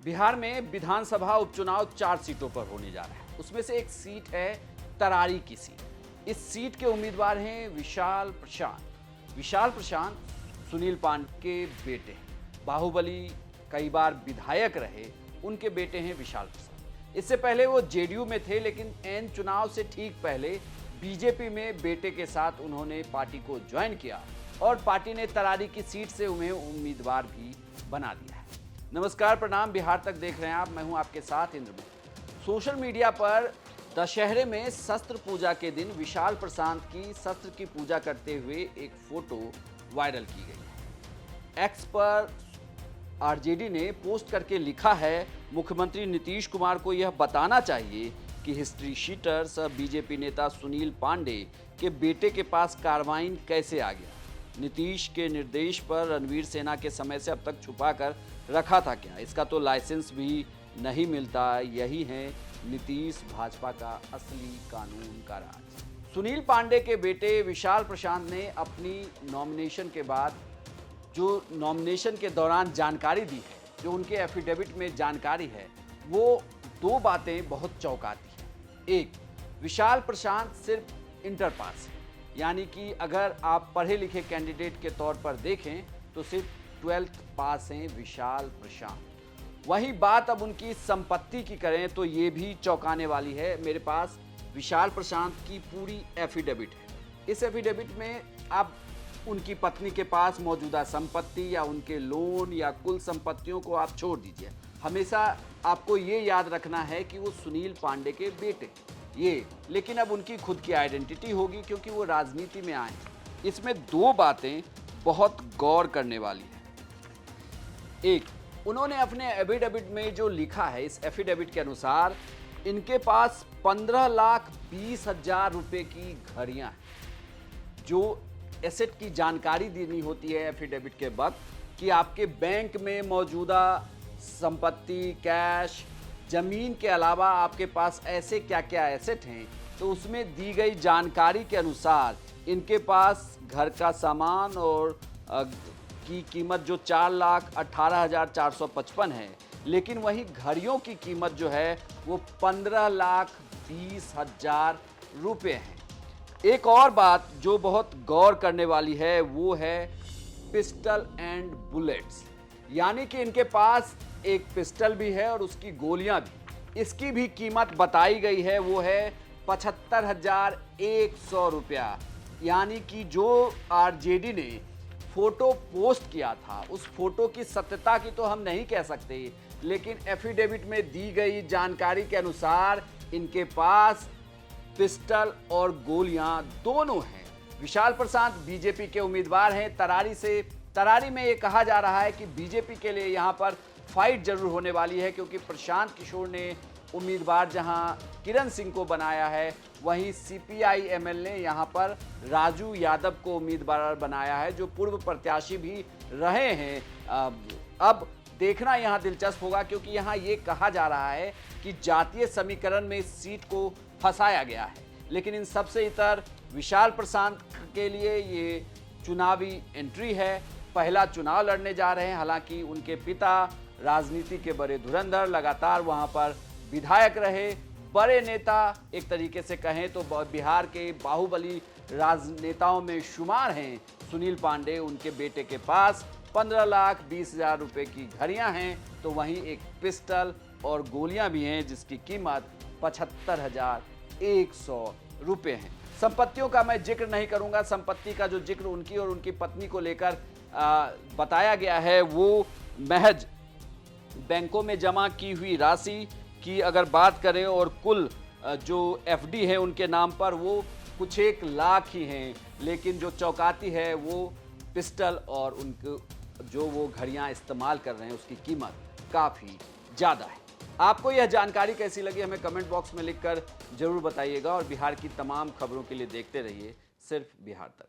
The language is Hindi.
बिहार में विधानसभा उपचुनाव 4 सीटों पर होने जा रहा है। उसमें से एक सीट है तरारी की सीट। इस सीट के उम्मीदवार हैं विशाल प्रशांत। विशाल प्रशांत सुनील पांडे के बेटे हैं। बाहुबली कई बार विधायक रहे, उनके बेटे हैं विशाल प्रशांत। इससे पहले वो जेडीयू में थे, लेकिन एन चुनाव से ठीक पहले बीजेपी में बेटे के साथ उन्होंने पार्टी को ज्वाइन किया और पार्टी ने तरारी की सीट से उन्हें उम्मीदवार भी बना दिया है। नमस्कार, प्रणाम, बिहार तक देख रहे हैं आप। मैं हूं आपके साथ इंद्रमोहन। सोशल मीडिया पर दशहरे में शस्त्र पूजा के दिन विशाल प्रशांत की शस्त्र की पूजा करते हुए एक फोटो वायरल की गई है। एक्स पर आरजेडी ने पोस्ट करके लिखा है, मुख्यमंत्री नीतीश कुमार को यह बताना चाहिए कि हिस्ट्री शीटर्स बीजेपी नेता सुनील पांडे के बेटे के पास कार्बाइन कैसे आ गया। नीतीश के निर्देश पर रणवीर सेना के समय से अब तक छुपा कर रखा था क्या? इसका तो लाइसेंस भी नहीं मिलता। यही है नीतीश भाजपा का असली कानून का राज। सुनील पांडे के बेटे विशाल प्रशांत ने अपनी नॉमिनेशन के बाद जो नॉमिनेशन के दौरान जानकारी दी है, जो उनके एफिडेविट में जानकारी है, वो दो बातें बहुत चौंकाती हैं। एक, विशाल प्रशांत सिर्फ इंटर पास है, यानी कि अगर आप पढ़े लिखे कैंडिडेट के तौर पर देखें तो सिर्फ 12th पास हैं विशाल प्रशांत। वही बात अब उनकी संपत्ति की करें तो ये भी चौंकाने वाली है। मेरे पास विशाल प्रशांत की पूरी एफिडेविट है। इस एफिडेविट में आप उनकी पत्नी के पास मौजूदा संपत्ति या उनके लोन या कुल संपत्तियों को आप छोड़ दीजिए। हमेशा आपको ये याद रखना है कि वो सुनील पांडे के बेटे ये, लेकिन अब उनकी खुद की आइडेंटिटी होगी क्योंकि वो राजनीति में आए हैं। इसमें दो बातें बहुत गौर करने वाली है। एक, उन्होंने अपने एफिडेविट में जो लिखा है, इस एफिडेविट के अनुसार इनके पास 15,20,000 रुपए की घड़ियां हैं। जो एसेट की जानकारी देनी होती है एफिडेविट के वक्त कि आपके बैंक में मौजूदा संपत्ति, कैश, जमीन के अलावा आपके पास ऐसे क्या क्या एसेट हैं, तो उसमें दी गई जानकारी के अनुसार इनके पास घर का सामान और की कीमत जो 4,18,455 है, लेकिन वही घड़ियों की कीमत जो है वो 15,20,000 रुपये है। एक और बात जो बहुत गौर करने वाली है वो है पिस्टल एंड बुलेट्स, यानी कि इनके पास एक पिस्टल भी है और उसकी गोलियां भी। इसकी भी कीमत बताई गई है, वो है 75,100 रुपया। यानी कि जो आरजेडी ने फोटो पोस्ट किया था, उस फोटो की सत्यता की तो हम नहीं कह सकते, लेकिन एफिडेविट में दी गई जानकारी के अनुसार इनके पास पिस्टल और गोलियां दोनों हैं। विशाल प्रशांत बीजेपी के उम्मीदवार हैं तरारी से। तरारी में ये कहा जा रहा है कि बीजेपी के लिए यहां पर फाइट जरूर होने वाली है, क्योंकि प्रशांत किशोर ने उम्मीदवार जहां किरण सिंह को बनाया है, वहीं सीपीआई एमएल ने यहां पर राजू यादव को उम्मीदवार बनाया है, जो पूर्व प्रत्याशी भी रहे हैं। अब देखना यहां दिलचस्प होगा, क्योंकि यहां ये कहा जा रहा है कि जातीय समीकरण में इस सीट को फंसाया गया है, लेकिन इन सबसे इतर विशाल प्रशांत के लिए ये चुनावी एंट्री है। पहला चुनाव लड़ने जा रहे हैं। हालांकि उनके पिता राजनीति के बड़े धुरंधर, लगातार वहां पर विधायक रहे, बड़े नेता, एक तरीके से कहें तो बिहार के बाहुबली राजनेताओं में शुमार हैं सुनील पांडे। उनके बेटे के पास 15,20,000 रुपए की घड़ियां हैं, तो वहीं एक पिस्टल और गोलियां भी हैं जिसकी कीमत 75,100 रुपए हैं। संपत्तियों का मैं जिक्र नहीं करूंगा। संपत्ति का जो जिक्र उनकी और उनकी पत्नी को लेकर बताया गया है, वो महज बैंकों में जमा की हुई राशि की अगर बात करें और कुल जो एफडी है उनके नाम पर, वो कुछ 1 लाख ही हैं। लेकिन जो चौंकाती है वो पिस्टल और उनको जो वो घड़ियां इस्तेमाल कर रहे हैं उसकी कीमत काफ़ी ज़्यादा है। आपको यह जानकारी कैसी लगी हमें कमेंट बॉक्स में लिखकर जरूर बताइएगा, और बिहार की तमाम खबरों के लिए देखते रहिए सिर्फ बिहार तक।